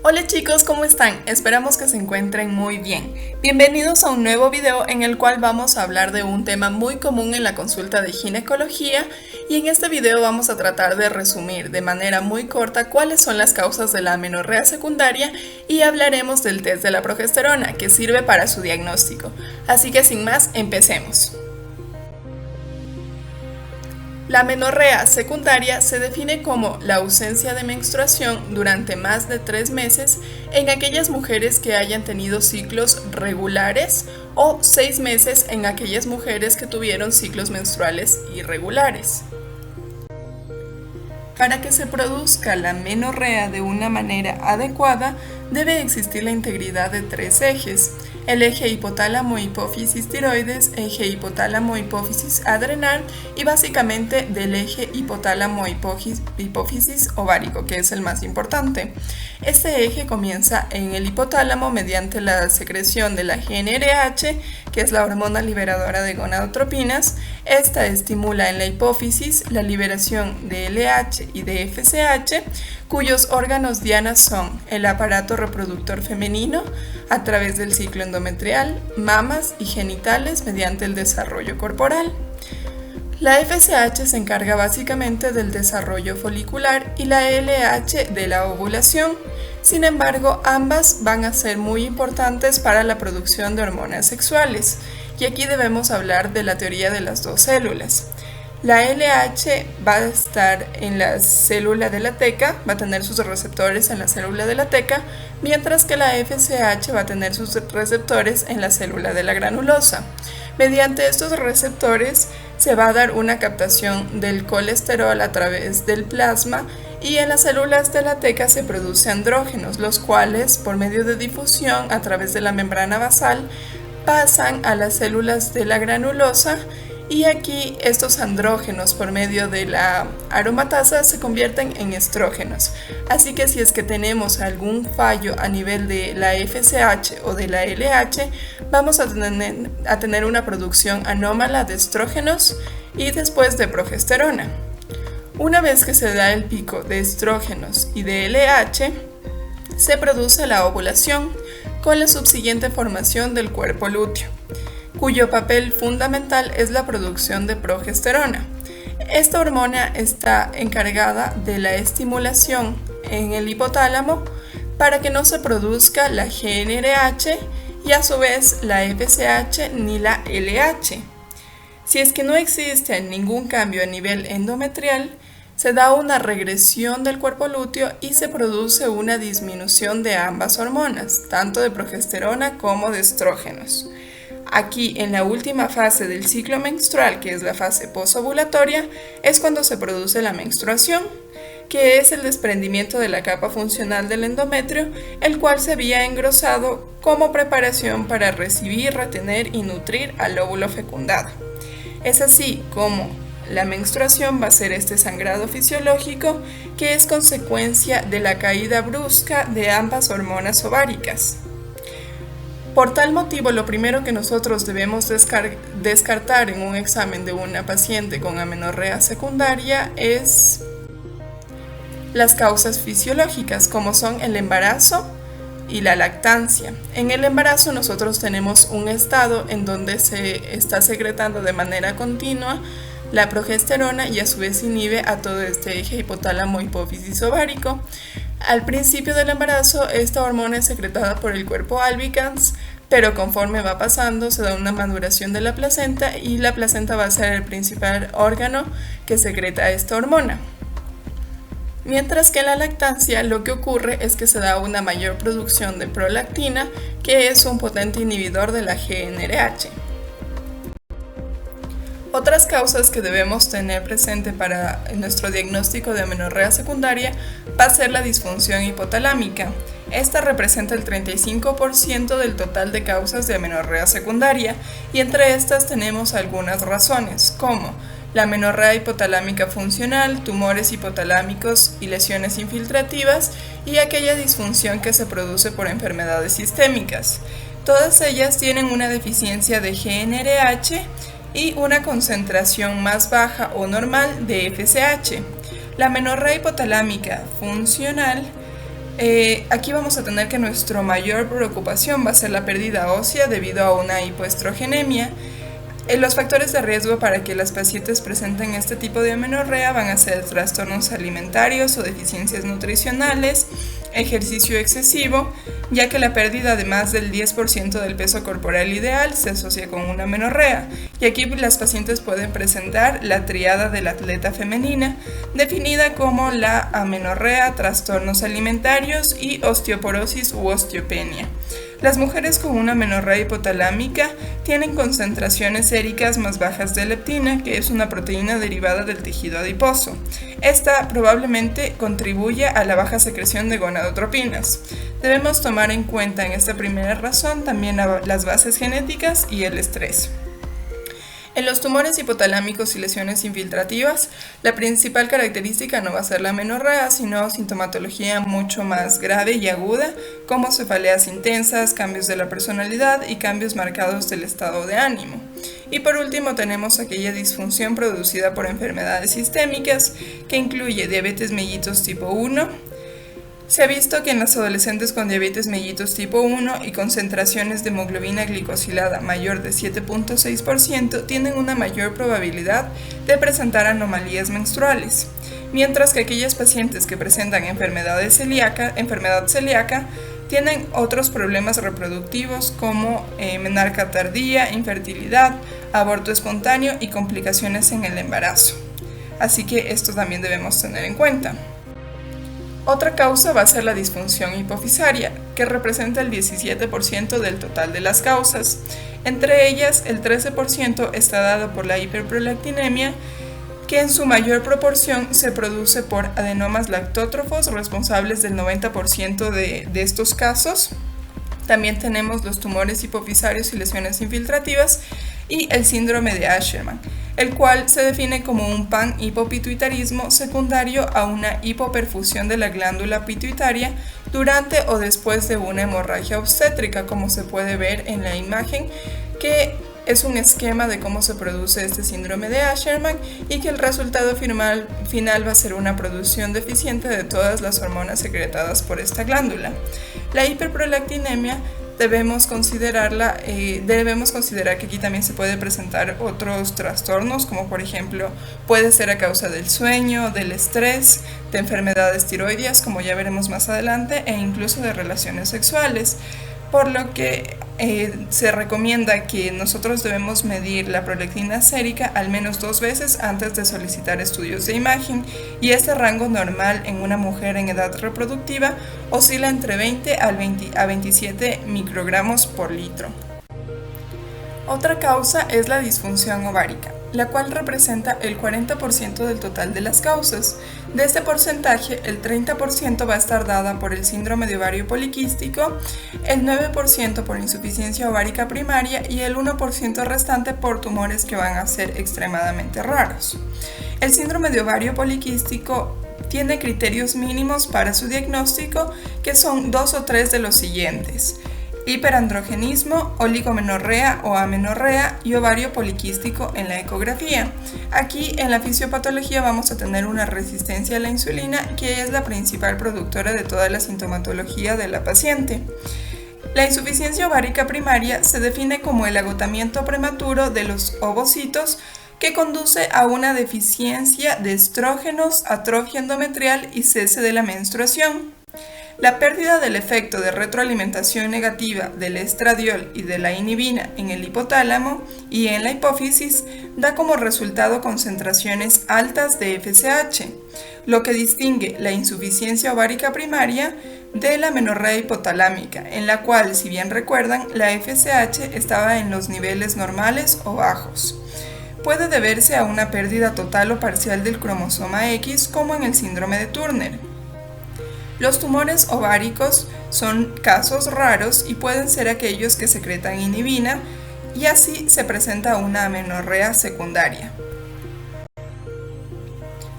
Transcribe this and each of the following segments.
Hola chicos, ¿cómo están? Esperamos que se encuentren muy bien. Bienvenidos a un nuevo video en el cual vamos a hablar de un tema muy común en la consulta de ginecología y en este video vamos a tratar de resumir de manera muy corta cuáles son las causas de la amenorrea secundaria y hablaremos del test de la progesterona que sirve para su diagnóstico. Así que sin más, empecemos. La amenorrea secundaria se define como la ausencia de menstruación durante más de 3 meses en aquellas mujeres que hayan tenido ciclos regulares o 6 meses en aquellas mujeres que tuvieron ciclos menstruales irregulares. Para que se produzca la amenorrea de una manera adecuada, debe existir la integridad de 3 ejes: el eje hipotálamo-hipófisis-tiroides, eje hipotálamo-hipófisis adrenal y básicamente del eje hipotálamo-hipófisis ovárico, que es el más importante. Este eje comienza en el hipotálamo mediante la secreción de la GnRH, que es la hormona liberadora de gonadotropinas. Esta estimula en la hipófisis la liberación de LH y de FSH, cuyos órganos diana son el aparato reproductor femenino a través del ciclo endometrial, mamas y genitales mediante el desarrollo corporal. La FSH se encarga básicamente del desarrollo folicular y la LH de la ovulación. Sin embargo, ambas van a ser muy importantes para la producción de hormonas sexuales, y aquí debemos hablar de la teoría de las dos células. La LH va a estar en la célula de la teca, va a tener sus receptores en la célula de la teca, mientras que la FSH va a tener sus receptores en la célula de la granulosa. Mediante estos receptores se va a dar una captación del colesterol a través del plasma y en las células de la teca se producen andrógenos, los cuales por medio de difusión a través de la membrana basal pasan a las células de la granulosa. Y aquí estos andrógenos por medio de la aromatasa se convierten en estrógenos. Así que si es que tenemos algún fallo a nivel de la FSH o de la LH, vamos a tener una producción anómala de estrógenos y después de progesterona. Una vez que se da el pico de estrógenos y de LH, se produce la ovulación con la subsiguiente formación del cuerpo lúteo, cuyo papel fundamental es la producción de progesterona. Esta hormona está encargada de la estimulación en el hipotálamo para que no se produzca la GnRH y a su vez la FSH ni la LH. Si es que no existe ningún cambio a nivel endometrial, se da una regresión del cuerpo lúteo y se produce una disminución de ambas hormonas, tanto de progesterona como de estrógenos. Aquí, en la última fase del ciclo menstrual, que es la fase posovulatoria, es cuando se produce la menstruación, que es el desprendimiento de la capa funcional del endometrio, el cual se había engrosado como preparación para recibir, retener y nutrir al óvulo fecundado. Es así como la menstruación va a ser este sangrado fisiológico que es consecuencia de la caída brusca de ambas hormonas ováricas. Por tal motivo, lo primero que nosotros debemos descartar en un examen de una paciente con amenorrea secundaria es las causas fisiológicas, como son el embarazo y la lactancia. En el embarazo nosotros tenemos un estado en donde se está secretando de manera continua la progesterona y a su vez inhibe a todo este eje hipotálamo-hipófisis ovárico. Al principio del embarazo, esta hormona es secretada por el cuerpo albicans, pero conforme va pasando se da una maduración de la placenta y la placenta va a ser el principal órgano que secreta esta hormona. Mientras que en la lactancia lo que ocurre es que se da una mayor producción de prolactina, que es un potente inhibidor de la GnRH. Otras causas que debemos tener presente para nuestro diagnóstico de amenorrea secundaria va a ser la disfunción hipotalámica. Esta representa el 35% del total de causas de amenorrea secundaria y entre estas tenemos algunas razones, como la amenorrea hipotalámica funcional, tumores hipotalámicos y lesiones infiltrativas y aquella disfunción que se produce por enfermedades sistémicas. Todas ellas tienen una deficiencia de GnRH y una concentración más baja o normal de FSH. La amenorrea hipotalámica funcional Aquí vamos a tener que nuestra mayor preocupación va a ser la pérdida ósea debido a una hipoestrogenemia. Los factores de riesgo para que las pacientes presenten este tipo de amenorrea van a ser trastornos alimentarios o deficiencias nutricionales, ejercicio excesivo, ya que la pérdida de más del 10% del peso corporal ideal se asocia con una amenorrea, y aquí las pacientes pueden presentar la triada de la atleta femenina, definida como la amenorrea, trastornos alimentarios y osteoporosis u osteopenia. Las mujeres con una amenorrea hipotalámica tienen concentraciones séricas más bajas de leptina, que es una proteína derivada del tejido adiposo. Esta probablemente contribuye a la baja secreción de gonadotropinas. Debemos tomar en cuenta en esta primera razón también las bases genéticas y el estrés. En los tumores hipotalámicos y lesiones infiltrativas, la principal característica no va a ser la amenorrea, sino sintomatología mucho más grave y aguda, como cefaleas intensas, cambios de la personalidad y cambios marcados del estado de ánimo. Y por último tenemos aquella disfunción producida por enfermedades sistémicas, que incluye diabetes mellitus tipo 1. Se ha visto que en las adolescentes con diabetes mellitus tipo 1 y concentraciones de hemoglobina glicosilada mayor de 7.6% tienen una mayor probabilidad de presentar anomalías menstruales, mientras que aquellas pacientes que presentan enfermedad celíaca tienen otros problemas reproductivos como menarca tardía, infertilidad, aborto espontáneo y complicaciones en el embarazo. Así que esto también debemos tener en cuenta. Otra causa va a ser la disfunción hipofisaria, que representa el 17% del total de las causas. Entre ellas, el 13% está dado por la hiperprolactinemia, que en su mayor proporción se produce por adenomas lactótrofos, responsables del 90% de estos casos. También tenemos los tumores hipofisarios y lesiones infiltrativas y el síndrome de Asherman, el cual se define como un panhipopituitarismo secundario a una hipoperfusión de la glándula pituitaria durante o después de una hemorragia obstétrica, como se puede ver en la imagen, que es un esquema de cómo se produce este síndrome de Asherman y que el resultado final va a ser una producción deficiente de todas las hormonas secretadas por esta glándula. La hiperprolactinemia debemos considerar que aquí también se puede presentar otros trastornos, como por ejemplo puede ser a causa del sueño, del estrés, de enfermedades tiroideas, como ya veremos más adelante, e incluso de relaciones sexuales, por lo que se recomienda que nosotros debemos medir la prolactina sérica al menos 2 veces antes de solicitar estudios de imagen, y este rango normal en una mujer en edad reproductiva oscila entre 20 a 27 microgramos por litro. Otra causa es la disfunción ovárica, la cual representa el 40% del total de las causas. De este porcentaje, el 30% va a estar dada por el síndrome de ovario poliquístico, el 9% por insuficiencia ovárica primaria y el 1% restante por tumores que van a ser extremadamente raros. El síndrome de ovario poliquístico tiene criterios mínimos para su diagnóstico, que son 2 o 3 de los siguientes: hiperandrogenismo, oligomenorrea o amenorrea y ovario poliquístico en la ecografía. Aquí en la fisiopatología vamos a tener una resistencia a la insulina, que es la principal productora de toda la sintomatología de la paciente. La insuficiencia ovárica primaria se define como el agotamiento prematuro de los ovocitos, que conduce a una deficiencia de estrógenos, atrofia endometrial y cese de la menstruación. La pérdida del efecto de retroalimentación negativa del estradiol y de la inhibina en el hipotálamo y en la hipófisis da como resultado concentraciones altas de FSH, lo que distingue la insuficiencia ovárica primaria de la amenorrea hipotalámica, en la cual, si bien recuerdan, la FSH estaba en los niveles normales o bajos. Puede deberse a una pérdida total o parcial del cromosoma X, como en el síndrome de Turner. Los tumores ováricos son casos raros y pueden ser aquellos que secretan inhibina, y así se presenta una amenorrea secundaria.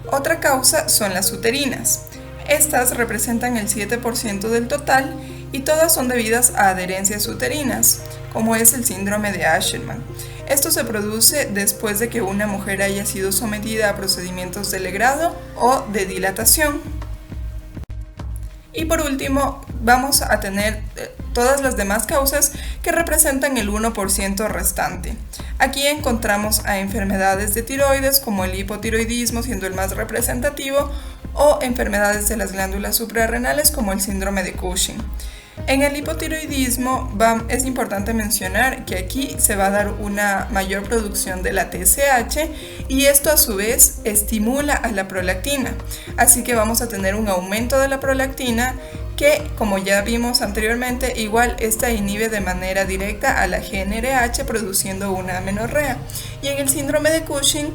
Otra causa son las uterinas. Estas representan el 7% del total y todas son debidas a adherencias uterinas, como es el síndrome de Asherman. Esto se produce después de que una mujer haya sido sometida a procedimientos de legrado o de dilatación. Y por último, vamos a tener todas las demás causas que representan el 1% restante. Aquí encontramos a enfermedades de tiroides como el hipotiroidismo siendo el más representativo o enfermedades de las glándulas suprarrenales como el síndrome de Cushing. En el hipotiroidismo es importante mencionar que aquí se va a dar una mayor producción de la TSH y esto a su vez estimula a la prolactina, así que vamos a tener un aumento de la prolactina que, como ya vimos anteriormente, igual esta inhibe de manera directa a la GnRH produciendo una amenorrea. Y en el síndrome de Cushing,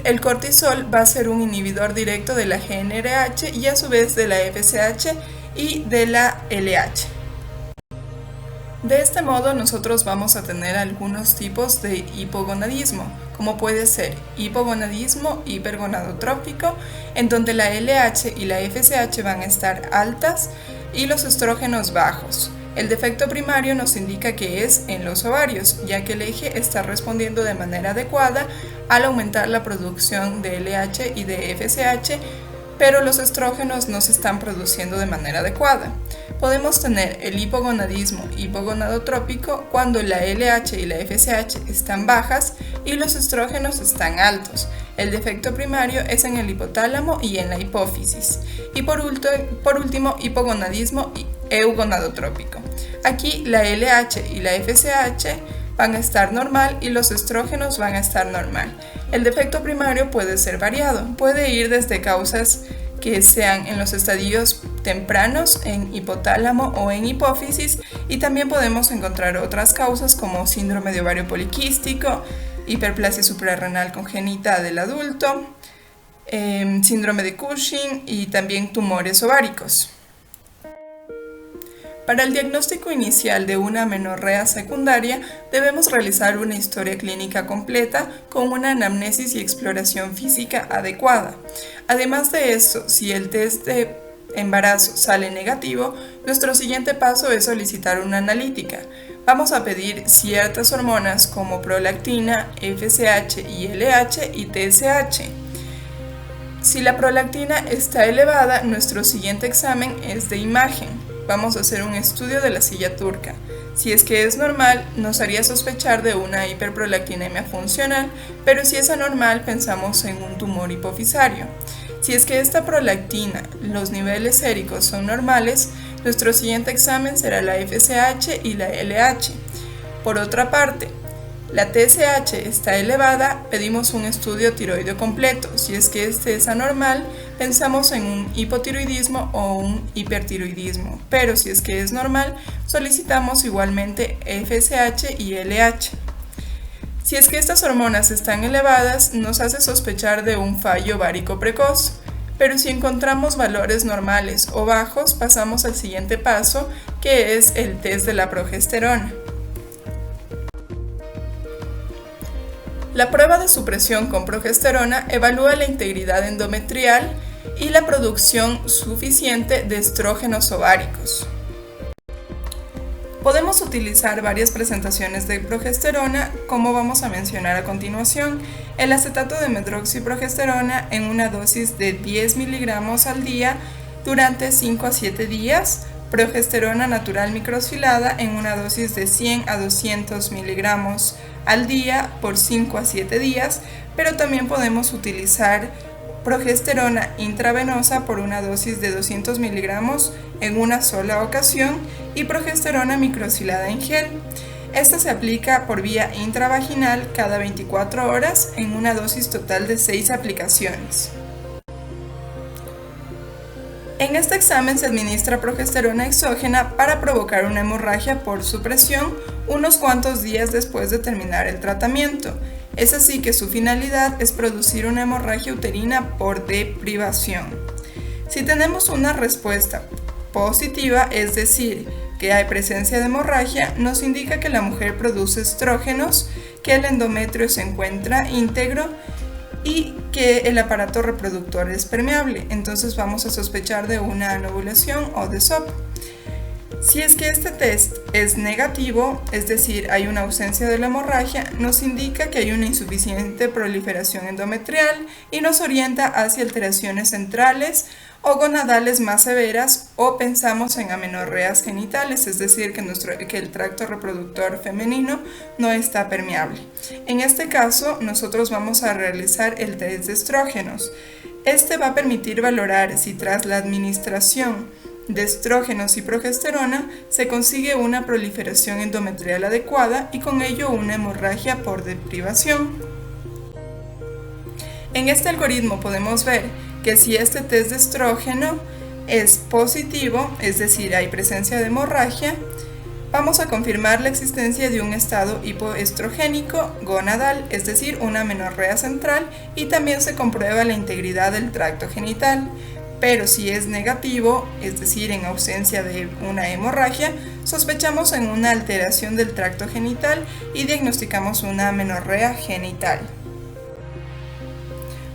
el cortisol va a ser un inhibidor directo de la GnRH y a su vez de la FSH y de la LH. De este modo nosotros vamos a tener algunos tipos de hipogonadismo, como puede ser hipogonadismo hipergonadotrópico, en donde la LH y la FSH van a estar altas y los estrógenos bajos. El defecto primario nos indica que es en los ovarios, ya que el eje está respondiendo de manera adecuada al aumentar la producción de LH y de FSH, pero los estrógenos no se están produciendo de manera adecuada. Podemos tener el hipogonadismo hipogonadotrópico cuando la LH y la FSH están bajas y los estrógenos están altos. El defecto primario es en el hipotálamo y en la hipófisis. Y por último, hipogonadismo eugonadotrópico. Aquí la LH y la FSH van a estar normal y los estrógenos van a estar normal. El defecto primario puede ser variado, puede ir desde causas que sean en los estadios tempranos, en hipotálamo o en hipófisis, y también podemos encontrar otras causas como síndrome de ovario poliquístico, hiperplasia suprarrenal congénita del adulto, síndrome de Cushing y también tumores ováricos. Para el diagnóstico inicial de una amenorrea secundaria, debemos realizar una historia clínica completa con una anamnesis y exploración física adecuada. Además de esto, si el test de embarazo sale negativo, nuestro siguiente paso es solicitar una analítica. Vamos a pedir ciertas hormonas como prolactina, FSH y LH y TSH. Si la prolactina está elevada, nuestro siguiente examen es de imagen. Vamos a hacer un estudio de la silla turca. Si es que es normal, nos haría sospechar de una hiperprolactinemia funcional, pero si es anormal, pensamos en un tumor hipofisario. Si es que esta prolactina, los niveles séricos son normales, nuestro siguiente examen será la FSH y la LH. Por otra parte, la TSH está elevada, pedimos un estudio tiroideo completo. Si es que este es anormal, pensamos en un hipotiroidismo o un hipertiroidismo, pero si es que es normal, solicitamos igualmente FSH y LH. Si es que estas hormonas están elevadas, nos hace sospechar de un fallo ovárico precoz, pero si encontramos valores normales o bajos, pasamos al siguiente paso, que es el test de la progesterona. La prueba de supresión con progesterona evalúa la integridad endometrial y la producción suficiente de estrógenos ováricos. Podemos utilizar varias presentaciones de progesterona, como vamos a mencionar a continuación. El acetato de medroxiprogesterona en una dosis de 10 miligramos al día durante 5 a 7 días, progesterona natural microsfilada en una dosis de 100 a 200 miligramos al día por 5 a 7 días, pero también podemos utilizar progesterona intravenosa por una dosis de 200 miligramos en una sola ocasión y progesterona microsfilada en gel. Esta se aplica por vía intravaginal cada 24 horas en una dosis total de 6 aplicaciones. En este examen se administra progesterona exógena para provocar una hemorragia por supresión unos cuantos días después de terminar el tratamiento. Es así que su finalidad es producir una hemorragia uterina por deprivación. Si tenemos una respuesta positiva, es decir, que hay presencia de hemorragia, nos indica que la mujer produce estrógenos, que el endometrio se encuentra íntegro y que el aparato reproductor es permeable. Entonces vamos a sospechar de una anovulación o de SOP. Si es que este test es negativo, es decir, hay una ausencia de la hemorragia, nos indica que hay una insuficiente proliferación endometrial y nos orienta hacia alteraciones centrales o gonadales más severas, o pensamos en amenorreas genitales, es decir, que el tracto reproductor femenino no está permeable. En este caso, nosotros vamos a realizar el test de estrógenos. Este va a permitir valorar si tras la administración de estrógenos y progesterona se consigue una proliferación endometrial adecuada y con ello una hemorragia por deprivación. En este algoritmo podemos ver que si este test de estrógeno es positivo, es decir, hay presencia de hemorragia, vamos a confirmar la existencia de un estado hipoestrogénico gonadal, es decir, una amenorrea central, y también se comprueba la integridad del tracto genital. Pero si es negativo, es decir, en ausencia de una hemorragia, sospechamos en una alteración del tracto genital y diagnosticamos una amenorrea genital.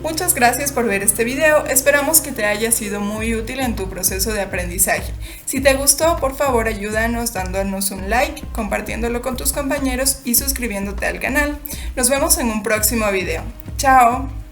Muchas gracias por ver este video, esperamos que te haya sido muy útil en tu proceso de aprendizaje. Si te gustó, por favor ayúdanos dándonos un like, compartiéndolo con tus compañeros y suscribiéndote al canal. Nos vemos en un próximo video. ¡Chao!